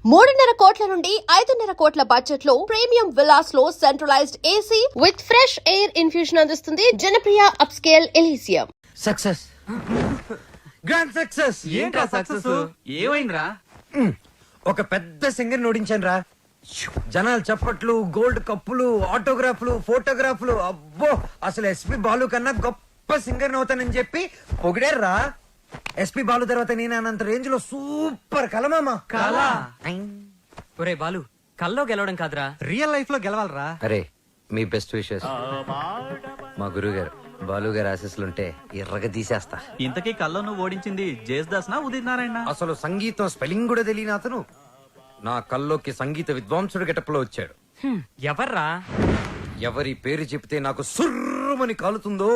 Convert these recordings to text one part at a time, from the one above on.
3.5 కోట్ల నుండి 5.5 కోట్ల బడ్జెట్ లో ప్రీమియం విల్లాస్ లో centralized AC with fresh air infusion అందిస్తుంది Janapriya upscale Elysium. Success, grand success. ఏంట్రా సక్సెస్? ఏమైందిరా? ఒక పెద్ద సింగర్ ఓడించాను రా. జనాలు చప్పట్లు, గోల్డ్ కప్పులు, ఆటోగ్రాఫ్లు, ఫోటోగ్రాఫ్లు. అబ్బో, అసలు ఎస్పి బాలు కన్నా గొప్ప సింగర్ అవుతానని చెప్పి పొగిడారా. ఎస్పి బాలు తర్వాత నేను అనంత రేంజ్ లో సూపర్ కలమామా. కలా? ఒరే బాలు, కల్లో గెలవడం కాదురా, రియల్ లైఫ్ లో గెలవాలరా. అరే, మీ బెస్ట్ విషెస్. మా గురువు గారు బాలు గారు ఆశీస్సులుంటే ఎర్రగా తీసేస్తా. ఇంతకీ కల్లో నువ్వు ఓడించింది జేస్దాస్ నా ఉదిత్ నారాయణ? అసలు సంగీతం స్పెల్లింగ్ కూడా తెలియని అతను నా కల్లోకి సంగీత విద్వాంసుడు గెటప్లో వచ్చాడు. ఎవర్రా? ఎవరి పేరు చెప్తే నాకు సుర్రుమని కాలుతుందో,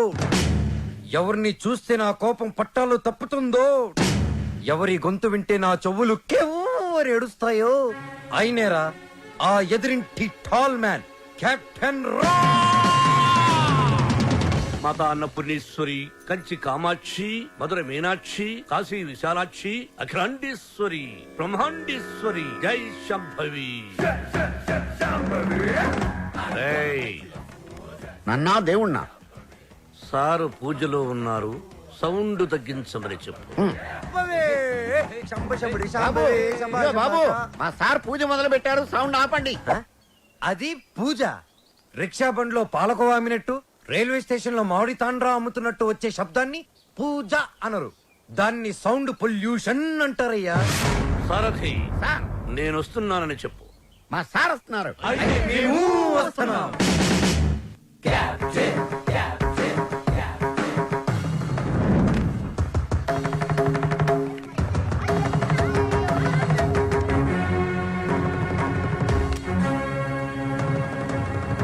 ఎవరిని చూస్తే నా కోపం పట్టాలు తప్పుతుందో, ఎవరి గొంతు వింటే నా చెవులు కెవ్వరు ఏడుస్తాయో అయినేరా ఆ ఎదురింటి టాల్ మ్యాన్, కెప్టెన్ రా. మాతా అన్నపూర్ణేశ్వరి, కంచి కామాక్షి, మధుర మీనాక్షి, కాశీ విశాలాక్షి, అఖిలాండేశ్వరి, బ్రహ్మాండేశ్వరి, జై శంభవి. నన్నా దేవుణ్ణా? సారు పూజలో ఉన్నారు, సౌండ్ తగ్గించమని చెప్పు. ఇదిగో బాబు, మా సార్ పూజ మొదలు పెట్టారు, సౌండ్ ఆపండి. అది పూజ. రిక్షా బండ్లో పాలకోవా అమ్మినట్టు, రైల్వే స్టేషన్ లో మామిడి తాండ్రా అమ్ముతున్నట్టు వచ్చే శబ్దాన్ని పూజ అనరు, దాన్ని సౌండ్ పొల్యూషన్ అంటారయ్యా. సారథి, సార్, నేను వస్తున్నానని చెప్పు. మా సార్ వస్తున్నారు. మేము వస్తున్నాం.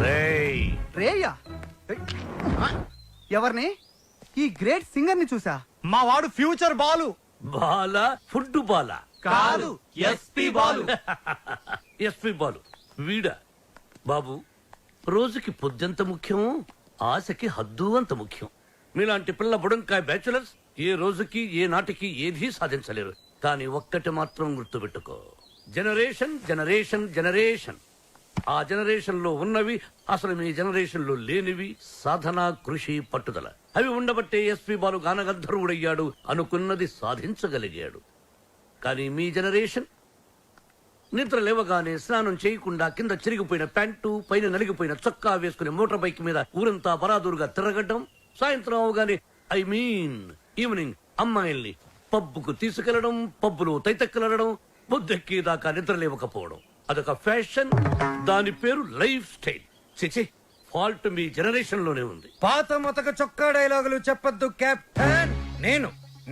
రేయ్, రేయ్యా? ఎవరిని? ఈ గ్రేట్ సింగర్ ని చూసా. మా వాడు ఫ్యూచర్ బాలు. బాల ఫుడ్ బాల కాదు, ఎస్పి బాలు. ఎస్పి బాలు వీడా? బాబు, రోజుకి పొద్దెంత ముఖ్యం, ఆశకి హద్దు అంత ముఖ్యం. మీలాంటి పిల్ల బుడంకాయ బ్యాచులర్స్ ఏ రోజుకి ఏ నాటికి ఏదీ సాధించలేరు. కానీ ఒక్కటి మాత్రం గుర్తుపెట్టుకో, జనరేషన్ జనరేషన్ జనరేషన్. ఆ జనరేషన్ లో ఉన్నవి అసలు మీ జనరేషన్ లో లేనివి సాధన, కృషి, పట్టుదల. అవి ఉండబట్టే ఎస్పి బాలు గానగంధర్వుడయ్యాడు, అనుకున్నది సాధించగలిగాడు. కానీ మీ జనరేషన్ నిద్ర లేవగానే స్నానం చేయకుండా కింద చిరిగిపోయిన ప్యాంటు, పైన నలిగిపోయిన చొక్కా వేసుకుని మోటార్ బైక్ మీద ఊరంతా బరాదూరుగా తిరగడం, సాయంత్రం అవగానే ఈవినింగ్ అమ్మాయిల్ని పబ్బుకు తీసుకెళ్లడం, పబ్బులో తైతెక్కలడం, బుద్ధెక్కి దాకా నిద్ర లేవకపోవడం. అదొక ఫ్యాషన్, దాని పేరు లైఫ్ స్టైల్. చిచి, ఫాల్ట్ మీ జనరేషన్ లోనే ఉంది. పాత మతక చొక్కా డైలాగులు చెప్పొద్దు కెప్టెన్.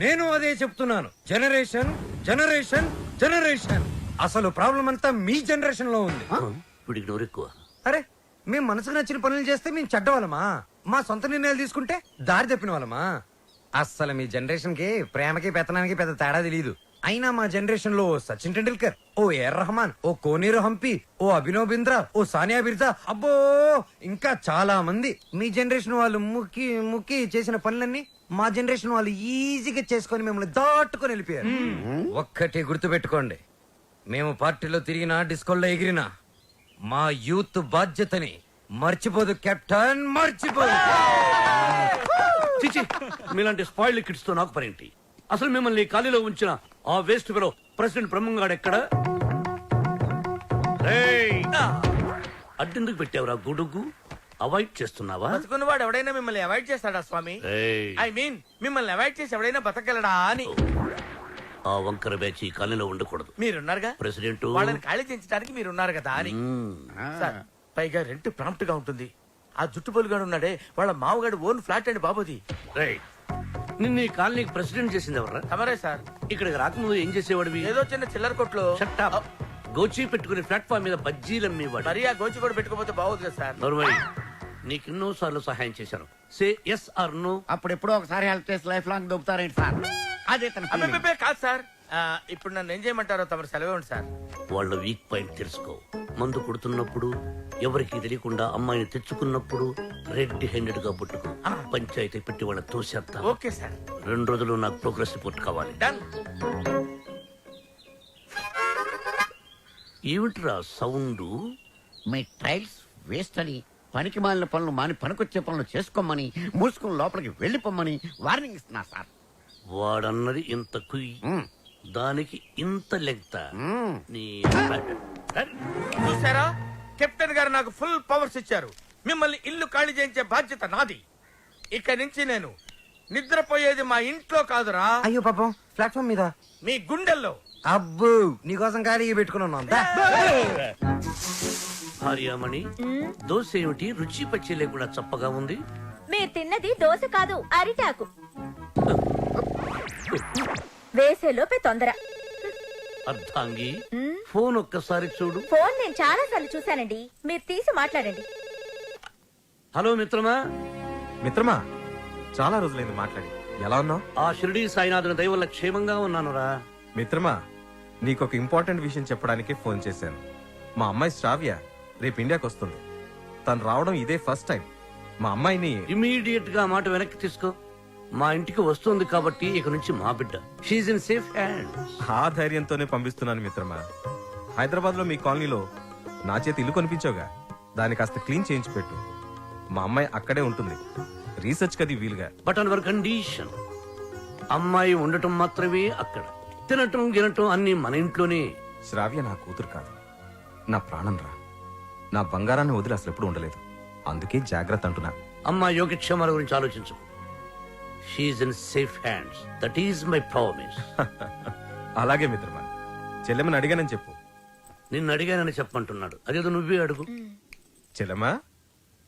నేను అదే చెప్తున్నాను. Generation generation generation. అసలు ప్రాబ్లం అంతా మీ జనరేషన్ లో ఉంది. వీడికి నోరెక్కువ. అరే, మేము మనసుకు నచ్చిన పనులు చేస్తే మేము చెడ్డవాళ్ళమా? మా సొంత నిర్ణయాలు తీసుకుంటే దారి తప్పిన వాళ్ళమా? అస్సలు మీ జనరేషన్ కి ప్రేమకి పెత్తనానికి పెద్ద తేడా తెలియదు. అయినా మా జనరేషన్ లో సచిన్ టెండూల్కర్, ఓ ఏఆర్ రెహమాన్, ఓ కోనేరు హంపి, ఓ అభినవ్ బింద్రా, ఓ సానియా బిర్జా, అబ్బో ఇంకా చాలా మంది. మీ జనరేషన్ వాళ్ళు ముక్కి చేసిన పనులన్నీ మా జనరేషన్ వాళ్ళు ఈజీగా చేసుకొని మిమ్మల్ని దాటుకొని వెళ్ళిపోయారు. ఒక్కటి గుర్తు పెట్టుకోండి, మేము పార్టీలో తిరిగినా, డిస్కోల్లో ఎగిరినా మా యూత్ బాధ్యతని మర్చిపోదు కెప్టెన్, మర్చిపోదు. చిచి, మీలాంటి స్పాయిల్డ్ కిడ్స్ తో నాకు పనేంటి? అసలు మిమ్మల్ని ఖాళీలో ఉంచిన ఆ వేస్ట్ ఫెలో ప్రెసిడెంట్ బ్రహ్మంగాడు ఎక్కడ? అడ్డెందుకు పెట్టావురా గొడుగు? అవాయిడ్ చేస్తున్నావా? బతుకున్నవాడు ఎవడైనా మిమ్మల్ని అవాయిడ్ చేస్తాడా స్వామి? ఐ మీన్ మిమ్మల్ని అవాయిడ్ చేసి ఎవడైనా బతకగలడా అని. ఆ వంకర బ్యాచ్ ఈ ఖాళీలో ఉండకూడదు. మీరున్నారుగా ప్రెసిడెంట్, వాళ్ళని ఖాళీ చేయించడానికి మీరున్నారు కదా అని. సార్, పైగా రెంట్ ప్రాంప్ట్ గా ఉంటుంది. ఆ జుట్టు పొలుగాడు ఉన్నాడే, వాళ్ళ మామగాడు ఓన్ ఫ్లాట్ అండి బాబుది. నిన్న ఈ కాలనీకి ప్రెసిడెంట్ చేసింది ఎవర్రా? తమరే సార్. ఇక్కడికి రాకముందు ఏం చేసేవాడివి? ఏదో చిన్న చిల్లర కొట్లో Shut up. గోచి పెట్టుకుని ప్లాట్ఫామ్ మీద బజ్జీలు అమ్మేవాడు. మరి ఆ గోచి కూడా పెట్టుకోపోతే బాగోదు కదా సార్. నోర్మై, నీకెన్నో సార్లు సహాయం చేశాను. Say yes or no. అప్పుడెప్పుడో ఒకసారి హెల్ప్ చేసి లైఫ్ లాంగ్ దొబ్బుతారేంటి సార్? అదే తన feeling. అబ్బే కాదు సార్. ఇప్పుడు నన్ను ఏం చేయమంటారో తమరు సెలవు సార్. వాళ్ళ వీక్ పాయింట్ తెలుసుకో. మందు కొడుతున్నప్పుడు, ఎవరికి తెలియకుండా అమ్మాయిని తెచ్చుకున్నప్పుడు రెడ్ హ్యాండెడ్ గా పుట్టుకో. పంచాయతీ పెట్టి వాళ్ళ తోసేస్తా. Okay sir. 2 రోజులు నాకు ప్రోగ్రెస్ రిపోర్ట్ కావాలి. డన్. ఏమిట్రా సౌండ్? మీ ట్రైల్స్ వేస్ట్ అని, పనికి మాలిన పనులు మాని పనికొచ్చే పనులు చేసుకోమని, మూసుకుని లోపలికి వెళ్ళిపోమ్మని వార్నింగ్ ఇస్తున్నా సార్. వాడన్నది ఇంత కుయ్, మ్మ్. దానికి ఇంత లెంగ్త. మ్మ్. నీ చూసారా, కెప్టెన్ గారు నాకు ఫుల్ పవర్స్ ఇచ్చారు. మిమ్మల్ని ఇల్లు ఖాళీ చేయించే బాధ్యత నాది. ఇక నుంచి నేను నిద్రపోయేది మా ఇంట్లో కాదురా, అయ్యో పాపం ప్లాట్ఫామ్ మీద. మీ గుండెల్లో. అబ్బు నీకోసం ఖాళీ పెట్టుకుని ఉన్నాం దా. భార్యామణి, దోశ ఏమిటి రుచి పచ్చి లేకుండా చప్పగా ఉంది? మీరు తిన్నది దోశ కాదు, అరిటాకు. వేసేలోపే తొందర. అర్థాంగి, ఫోన్ ఒక్కసారి చూడు. ఫోన్ నేను చాలా సార్లు చూశానండి, మీరు తీసి మాట్లాడండి. హలో మిత్రమా. మిత్రమా, చాలా రోజులైంది మాట్లాడి. ఎలా ఉన్నావు? ఆ షిరిడి సాయినాథుని దయ వల్ల క్షేమంగా ఉన్నానురా. మిత్రమా, నీకొక ఇంపార్టెంట్ విషయం చెప్పడానికి ఫోన్ చేశాను. మా అమ్మాయి శ్రావ్య రేపు ఇండియాకి వస్తుంది. తను రావడం ఇదే ఫస్ట్ టైం. మా అమ్మాయిని ఇమీడియట్ గా మాట వెనక్కి తీసుకో. మా ఇంటికి వస్తుంది కాబట్టి ఇక నుంచి మా బిడ్డ. She's in safe hands. ఆ ధైర్యంతోనే పంపిస్తున్నాను మిత్రమా. హైదరాబాద్ లో మీ కాలనీలో నా చేతి ఇల్లు కొనిపించావుగా, దాన్ని కాస్త క్లీన్ చేయించి పెట్టు. మా అమ్మాయి అక్కడే ఉంటుంది, రీసెర్చ్ కది వీలుగా. బట్ ఆన్ అవర్ కండిషన్, అమ్మాయి ఉండటం మాత్రమే అక్కడ, తినటం గినటం అన్ని మన ఇంట్లోనే. శ్రావ్య నా కూతురు కాదు, నా ప్రాణం రా. నా బంగారాన్ని వదిలి అసలు ఎప్పుడు ఉండలేదు. అందుకే జాగ్రత్త అంటున్నా. అమ్మాయి యోగక్షేమాల గురించి ఆలోచించు. She's in safe hands. That is my promise. అలాగే మిత్రమా. చెల్లెమని అడిగానని చెప్పు. నిన్ను అడిగానని చెప్పంటున్నాడు, అదేదో నువ్వే అడుగు. చెల్లెమా,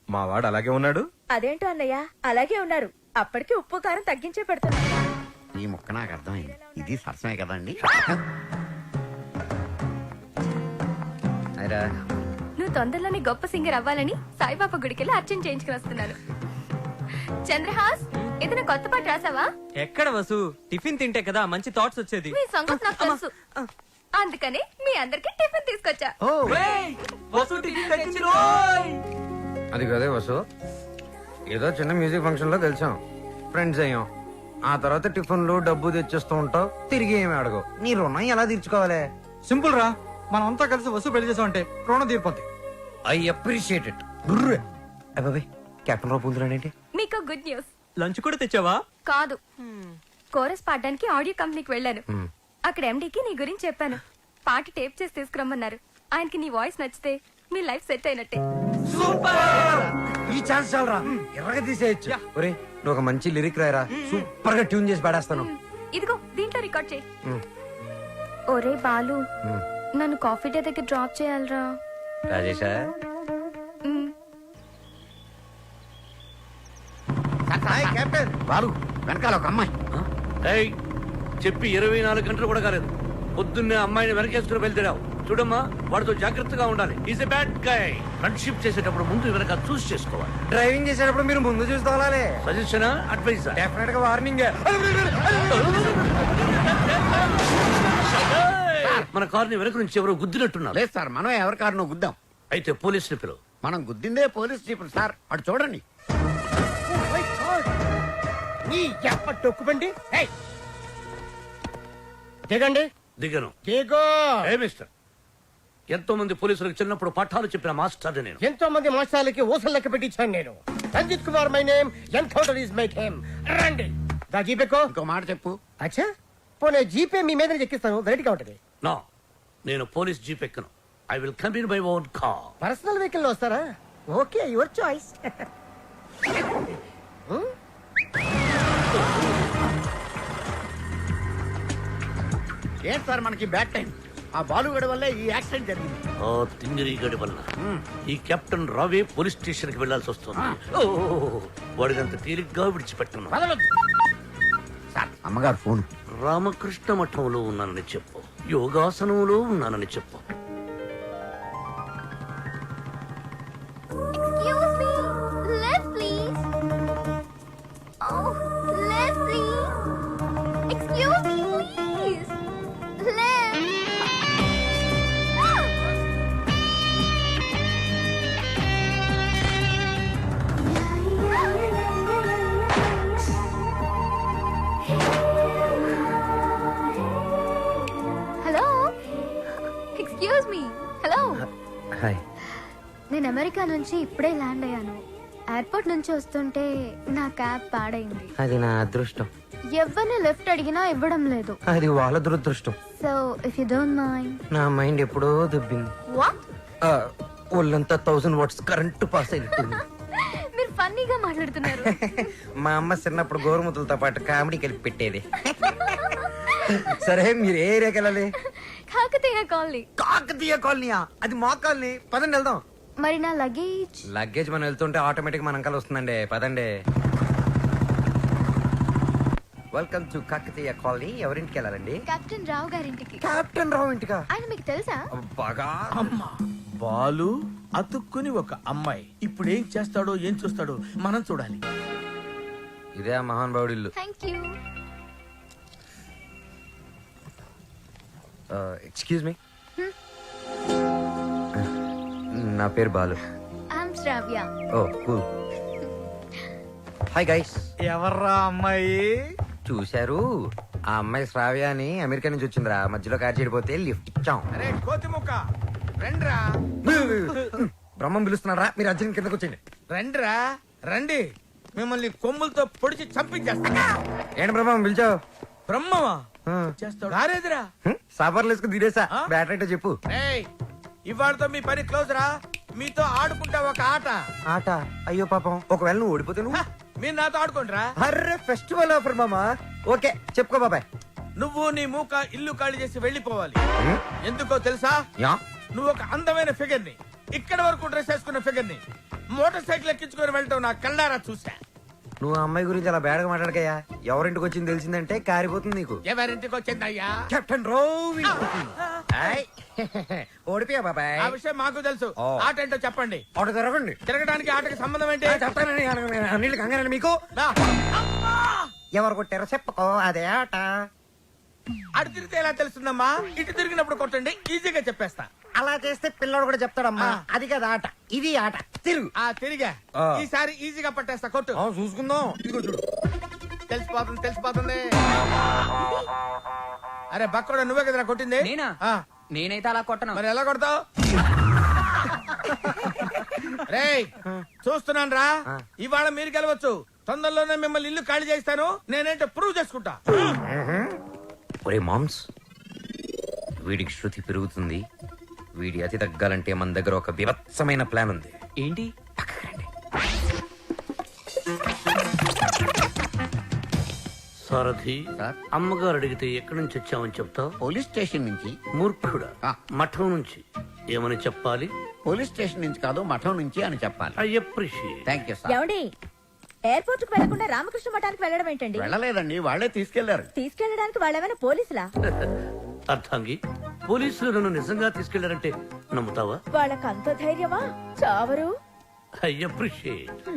మా వాడు అలాగే ఉన్నాడు. అదేంటో అన్నయ్య, అలాగే ఉన్నారు. అప్పటికి ఉప్పు కారం తగ్గించే పెడుతున్నా. ఈ ముక్క నాకు అర్థమైంది. ఇది సరసమే కదండి. నువ్వు తొందరలోనే గొప్ప సింగర్ అవ్వాలని సాయిబాబా గుడికెళ్ళి అర్చన చేయించుకుని వస్తున్నాను. చంద్రహాస్, ఏదైనా కొత్త పాట రాసావా? ఎక్కడ వసు, టిఫిన్ తింటే కదా మంచి థాట్స్ వచ్చేది. మీ సంగతి నాకు తెలుసు, అందుకని మీ అందరికి టిఫిన్ తీసుకొచ్చా. అది కదే వసు, ఏదో చిన్న మ్యూజిక్ ఫంక్షన్ లో కలిసాం, ఫ్రెండ్స్ అయ్యాం. ఆ తర్వాత టిఫిన్లు డబ్బు తెచ్చేస్తూ ఉంటావు, తిరిగి ఏమి అడగవు. నీ రుణం ఎలా తీర్చుకోవాలి? సింపుల్ రా, మనం అంతా కలిసి వస్తు పెళ్లి చేసామంటే రుణం తీరిపోద్ది. I appreciate it. అబ్బాయి కెప్టెన్ రావు పూందురాడేంటి? మీకు గుడ్ న్యూస్. లంచ్ కూడా తెచ్చావా? కాదు, కోరస్ పాడడానికి ఆడియో కంపెనీకి వెళ్ళాను. అక్కడ ఎండీకి నీ గురించి చెప్పాను. పాట టేప్ చేసి తీసుకురమ్మన్నారు. ఆయనకి నీ వాయిస్ నచ్చితే మీ లైఫ్ సెట్ అయినట్టే. ఈ ఛాన్స్ చాలరా, ఎర్రగా తీసేయచ్చు. ఒరే నువ్వు ఒక మంచి లిరిక్ రాయరా, సూపర్ గా ట్యూన్ చేసి పాడేస్తాను. ఇదిగో దీంట్లో రికార్డ్ చేయి. ఒరే బాలు, నన్ను కాఫీ డే దగ్గర డ్రాప్ చేయాలరా. రాజేశా, కెప్టెన్ బాలు, వెనకాల ఒక అమ్మాయి. ఏయ్, చెప్పి 24 గంటలు కూడా కాలేదు, పొద్దున్నే అమ్మాయిని వెనకేసుకుని వెళ్తాడావు. చూడమ్మా, వాడితో జాగ్రత్తగా ఉండాలి. Is a bad guy. Friendship చేసేటప్పుడు ముందు వెనక చూస్ చేసుకోవాలి. డ్రైవింగ్ చేసేటప్పుడు మీరు ముందు చూసుకోవాలి. సజెషనా, అడ్వైజా? డెఫినెట్ గా వార్నింగ్. మన కార్ని వెనక నుంచి ఎవరో గుద్దినట్టున్నారు. లేదు సార్, మనం ఎవరి కారునో గుద్దాం. అయితే పోలీసుని పిలువు. మనం గుద్దిందే పోలీస్ జీపులు సార్, అటు చూడండి. టొక్కుబండి దిగండి. దిగను. దిగో. ఏ మిస్టర్, ఎంతో మంది పోలీసులకు చిన్నప్పుడు పాఠాలు చెప్పిన మాస్టర్ నేను. ఎంతో మంది మోసాలకి ఊసలు లెక్క పెట్టించాను నేను. Ranjith Kumar my name, encounter is my game. రండి, దా జీపేకో. ఇంకో మాట చెప్పు. అచ్చా, పోనీ జీపే మీ మీద ఎక్కిస్తాను, వెరైటీగా ఉంటది. నో, నేను పోలీస్ జీప్ ఎక్కను. I will come in my own car. Personal vehicle లో వస్తారా? Okay, your choice. ఏంటి సార్ మనకి బ్యాడ్ టైం? ఆ బాలుగడి వల్లే ఈ యాక్సిడెంట్ జరిగింది. ఓ తింగిరి గడి వల్ల ఈ కెప్టెన్ రావే పోలీస్ స్టేషన్ కి వెళ్లాల్సి వస్తుంది. వాడినంత తేలిగ్గా విడిచిపెట్టను. సార్, అమ్మగారు ఫోన్. రామకృష్ణ మఠంలో ఉన్నానని చెప్పు, యోగాసనంలో ఉన్నానని చెప్పు. Excuse me, left please. Oh, left please. Excuse me, please. Left. Hello. Excuse me hello hi. నేను అమెరికా నుంచి ఇప్పుడే ల్యాండ్ అయ్యాను. ఎయిర్పోర్ట్ నుంచి వస్తుంటే నా క్యాబ్ పాడైంది. అది నా అదృష్టం. ఎవరిని లిఫ్ట్ అడిగినా ఇవ్వడం లేదు. అది వాళ్ళ దురదృష్టం. So if you don't mind. నా మైండ్ ఎప్పుడో దుబ్బింది. వాట్? ఒళ్ళంతా 1000 వాట్స్ కరెంటు పాస్ అయినట్టుంది. మీరు ఫన్నీగా మాట్లాడుతున్నారు. మా అమ్మ చిన్నప్పుడు గోరుముతులతో పాటు కామెడీ కలిపి పెట్టేది. సరే మీరు ఏ ఏరియాకి వెళ్ళాలి? కాకతీయ కాలనీ. కాకతీయ కాలనీయా? అది మా కాలనీ. పదండి వెళ్దాం. మరి నా లగేజ్? లగేజ్ మనం వెళ్తుంటే ఆటోమేటిక్ మన అంకల్ వస్తుందండి. పదండి. Welcome to Kakatiya colony. ఎవరింటికి వెళ్ళాలండి? కెప్టెన్ రావు గారింటికి. కెప్టెన్ రావు ఇంటికా? ఆయన మీకు తెలుసా? బాగా. అమ్మా బాలు అతుక్కుని ఒక అమ్మాయి ఇప్పుడు ఏం చేస్తాడో ఏం చూస్తాడో మనం చూడాలి. ఇదే ఆ మహానుభావుడి ఇల్లు. Thank you. Excuse me. నా పేరు Balu. I'm Shravya. Oh cool. Hi guys. ఎవర్రా అమ్మాయి? చూశారు, ఆ అమ్మాయి శ్రావ్య అని అమెరికా నుంచి వచ్చిందిరా. మధ్యలో కార్ చెడిపోతే లిఫ్ట్ ఇచ్చాం. అరే కోతి ముక్క రండ్రా. బ్రహ్మం పిలుస్తున్నారా? మీరు అర్జున్ కిందకు వచ్చేయండి. రండ్రా రండి, మిమ్మల్ని కొమ్ములతో పొడిచి చంపించేస్తా. ఏంటి బ్రహ్మం పిలిచావు? బ్రహ్మమా చేస్తాడు రారేదిరా. సాఫర్లు వేసుకుని తీరేసా. బ్యాటరీ అయితే చెప్పు. ఏయ్, ఇవాళతో మీ పని క్లోజ్ రా. మీతో ఆడుకుంటా ఒక ఆట. ఆట? అయ్యో పాపం, ఒకవేళ నువ్వు ఓడిపోతే నువ్వు? మీరు నాతో ఆడుకోండిరా. అర్రే ఫెస్టివల్ ఆఫర్ మామా. ఓకే చెప్పుకో బాబాయ్. నువ్వు నీ మూక ఇల్లు ఖాళీ చేసి వెళ్ళిపోవాలి. ఎందుకో తెలుసా? యా. నువ్వు ఒక అందమైన ఫిగర్ ని, ఇక్కడ వరకు డ్రెస్ వేసుకున్న ఫిగర్ ని మోటార్ సైకిల్ ఎక్కించుకొని వెళ్ళటం నా కళ్ళారా చూసా. నువ్వు ఆ అమ్మాయి గురించి అలా బేడగా మాట్లాడకయ్యా. ఎవరింటికి వచ్చింది తెలిసిందంటే కారిపోతుంది నీకు. ఎవరింటికి వచ్చిందయ్యా? కెప్టెన్ రోవి. ఓడిపోయా బాబాయ్. ఆ విషయం మాకు తెలుసు. ఓ. ఆట ఏంటో చెప్పండి. ఆట తిరగండి. తిరగడానికి ఆటకి సంబంధం ఏంటి? చెప్తానండి. అన్నిళ్ళు కంగారండి మీకు. రా. అమ్మా! ఎవరు కొట్టారో చెప్పుకో, అదే ఆట. అటు తిరిగితే ఎలా తెలుస్తుందమ్మా? ఇటు తిరిగినప్పుడు కొట్టండి, ఈజీగా చెప్పేస్తా. అలా చేస్తే పిల్లడు కూడా చెప్తాడమ్మా. ఆ. అది కదా ఆట, ఇది ఆట. తిరుగు. ఆ తిరిగా ఆ. ఈసారి ఈజీగా పట్టేస్తా. కొట్టు. చూసుకుందాం. ఇదిగో చూడు. తెలిసిపోతుంది తెలిసిపోతుంది. అరే బక్కడా, నువ్వే కదరా కొట్టింది? నేనా? ఆ. నేనైతే అలా కొట్టను. మరి ఎలా కొడతావు? రేయ్ చూస్తున్నాను రా. ఆ. ఇవాళ మీరు గెలవచ్చు. తొందరలోనే మిమ్మల్ని ఇల్లు ఖాళీ చేస్తాను. నేనేంటో ప్రూవ్ చేసుకుంటా. ఒరే మామ్స్, వీడికి శృతి పెరుగుతుంది. వీడి అతి తగ్గాలంటే మన దగ్గర ఒక వివత్సమైన ప్లాన్ ఉంది. ఏంటి? సారథి, సార్? అమ్మగారు అడిగితే ఎక్కడి నుంచి వచ్చామని చెప్తావు? పోలీస్ స్టేషన్ నుంచి. మూర్ఖుడా. ఆ. మఠం నుంచి ఏమని చెప్పాలి? పోలీస్ స్టేషన్ నుంచి కాదు, మఠం నుంచి అని చెప్పాలి. I appreciate. Thank you sir. ఏమండి, ఎయిర్పోర్ట్ కు వెళ్లకుండా రామకృష్ణ మఠానికి వెళ్ళడం ఏంటండి? వెళ్ళలేదండి, వాళ్ళే తీసుకెళ్లారు. తీసుకెళ్ళడానికి వాళ్ళేమైనా పోలీసులా? అర్థంగి, పోలీసులు నన్ను నిజంగా తీసుకెళ్లారంటే నమ్ముతావా? వాళ్ళకి అంత ధైర్యమా? చావరు. I appreciate.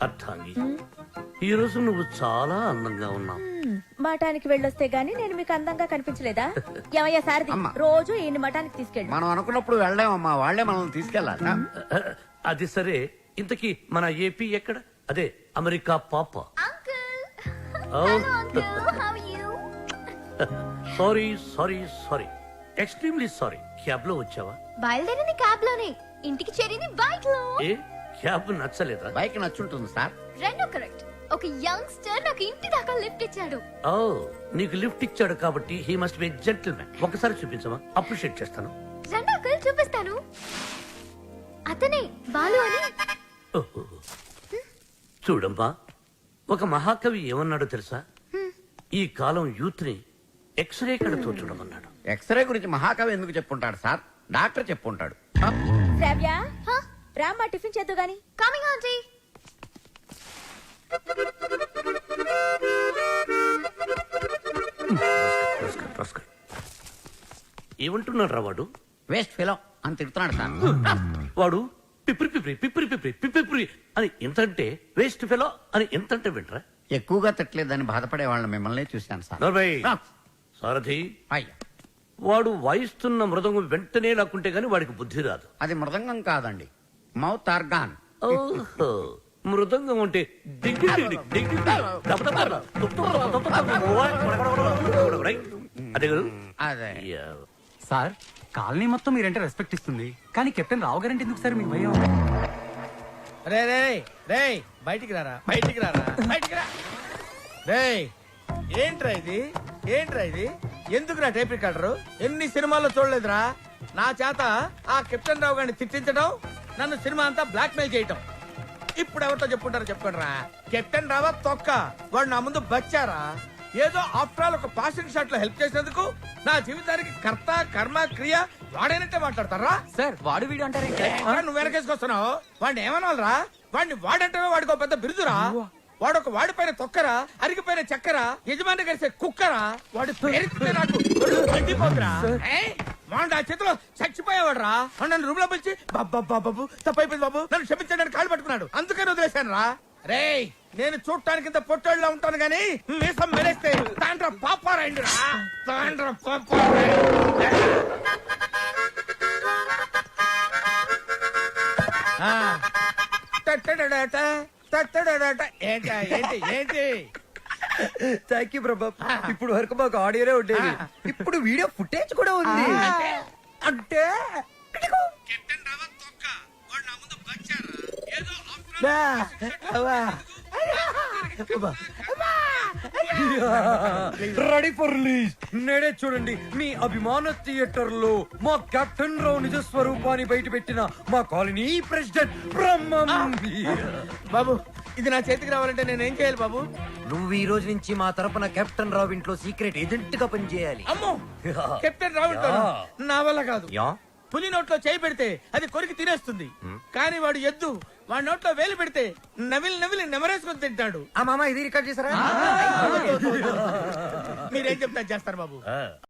అర్థంగి, ఈ రోజు నువ్వు చాలా అందంగా ఉన్నావు. మఠానికి వెళ్ళొస్తే గానీ నేను మీకు అందంగా కనిపించలేదా? ఏమయ్యా సారథి, అమ్మా. రోజు ఈయన మఠానికి తీసుకెళ్ళి. మనం అనుకున్నప్పుడు వెళ్ళామమ్మా, వాళ్ళే మనల్ని తీసుకెళ్లాలి. అది సరే, ఇంతకీ మన ఏపీ ఎక్కడ? అదే అమెరికా పాప. Sorry sorry sorry, extremely sorry. Cab లో వచ్చావా? బయలుదేరింది క్యాబ్ లోనే, ఇంటికి చేరింది బైక్ లో. ఏ క్యాబ్ నచ్చలేదా? బైక్ నచ్చుంటుంది సార్. రెండో కరెక్ట్. ఒక యంగ్స్టర్ నాకు ఇంటి దాకా లిఫ్ట్ ఇచ్చాడు. ఓ, నీకు లిఫ్ట్ ఇచ్చాడు కాబట్టి హీ మస్ట్ బి జెంటిల్మెన్. ఒకసారి చూపించమా? అప్రిషియేట్ చేస్తాను. రెండో కల్ చూపిస్తాను. అతనే బాలు అని. ఓహో. చూడమ్మా, ఒక మహాకవి ఏమన్నాడో తెలుసా? ఈ కాలం యూత్ ని ఎక్స్రే కడుతూ చూడమన్నాడు. ఎక్స్రే గురించి మహాకవి ఎందుకు చెప్పుంటాడు సార్? డాక్టర్ చెప్పుంటాడు. శ్రావ్య, హ? రామ్మా టిఫిన్ చేద్దు గాని. Coming aunty. ఏమంటున్నాడు రా వాడు? వేస్ట్ ఫెలో అని తిడుతున్నాడు సార్. వాడు పిప్రి పిప్రి పిప్రి పిప్రి పిప్రి అని ఎంతంటే, వేస్ట్ ఫెలో అని ఎంతంటే వింటరా? ఎక్కువగా తిట్టలేదని బాధపడే వాళ్ళని మిమ్మల్ని చూశాను సార్. నర్వై ఆ. సారథి, అయ్యా, వాడు వాయిస్తున్న మృదంగం వెంటనే లాక్కుంటే గాని వాడికి బుద్ధి రాదు. అది మృదంగం కాదండి, మౌత్ ఆర్గాన్. ఓహో, మృదంగం అంటే డింగి డింగి డింగి దబ దబ దబ దబ దబ దబ దబ. రైట్? అదే కదా? అదే. యా. సార్ కాలనీ మొత్తం మీరంటే రెస్పెక్ట్ ఇస్తుంది కానీ కెప్టెన్ రావు గారంటే ఎందుకు సార్ మీకు భయం? రే రే రే బయటికి రారా, బయటికి రారా, బయటికి రా. రే ఏంట్రా ఇది ఎందుకురా టేప్ రికార్డరు? ఎన్ని సినిమాల్లో చూడలేదురా నా చేత ఆ కెప్టెన్ రావు గారిని తిట్టించడం, నన్ను సినిమా అంతా బ్లాక్ మెయిల్ చేయటం. ఇప్పుడు ఎవరితో చెప్పుకుంటారో చెప్పుకోండి రా. కెప్టెన్ రావా తొక్క, వాడు నా ముందు బచ్చారా. ఏదో ఆఫ్టర్ ఆల్ ఒక పాసింగ్ షాట్ లో హెల్ప్ చేసినందుకు నా జీవితానికి కర్త కర్మ క్రియ వాడైనట్టే మాట్లాడతారా? సార్ వాడు వీడు అంటారు నువ్వు వెనకేసుకొస్తున్నావు. వాడిని ఏమనాలరా? వాడిని వాడంటే వాడికి ఒక పెద్ద బిరుదురా. వాడొక వాడిపైన తొక్కరా, అరిగిపోయిన చక్కరా, యజమాని కలిసే కుక్కరా. వాడి పేరు నాకు ఒళ్ళు మండిపోతురా. వాడు ఆ చేతిలో చచ్చిపోయేవాడు రా. నన్ను రూమ్ లో పిలిచి బాబు తప్పైపోయింది బాబు నన్ను క్షమించడానికి కాళ్ళు పట్టుకున్నాడు, అందుకని వదిలేశాను రా. రే నేను చూడటానికి ఇంత పొట్టోళ్ళ ఉంటాను గానీ మీసం మెరేస్తే తాండ్ర పాపారాయండి రా, తాండ్ర ఏంటి ఏంటి ఏంటి థ్యాంక్ యూ ప్రభా. ఇప్పుడు వరకు మాకు ఆడియోనే ఉండేది, ఇప్పుడు వీడియో ఫుటేజ్ కూడా ఉంది. అంటే కెప్టెన్ రావత్ తొక్క, వాడు నా ముందు బచ్చారా. ఏదో రెడీ ఫర్ రిలీజ్. నేడే చూడండి మీ అభిమాన థియేటర్ లో మా కెప్టెన్ రావు నిజ స్వరూపాన్ని బయట పెట్టిన మా కాలనీ ప్రెసిడెంట్ బ్రహ్మం. బాబు ఇది నా చేతికి రావాలంటే నేనేం చేయాలి బాబు? నువ్వు ఈ రోజు నుంచి మా తరపున కెప్టెన్ రావు ఇంట్లో సీక్రెట్ ఏజెంట్ గా పనిచేయాలి. అమ్మో కెప్టెన్ రావు నా వల్ల కాదు. యా పులి నోట్లో చేయి పెడితే అది కొరికి తినేస్తుంది, కానీ వాడు ఎద్దు. వాడి నోట్లో వేలు పెడితే నవిలి నెమరేసుకొని తింటాడు. ఆ మామ ఇది రికార్డ్ చేశారా? మీరేం చెప్తా చేస్తారు బాబు.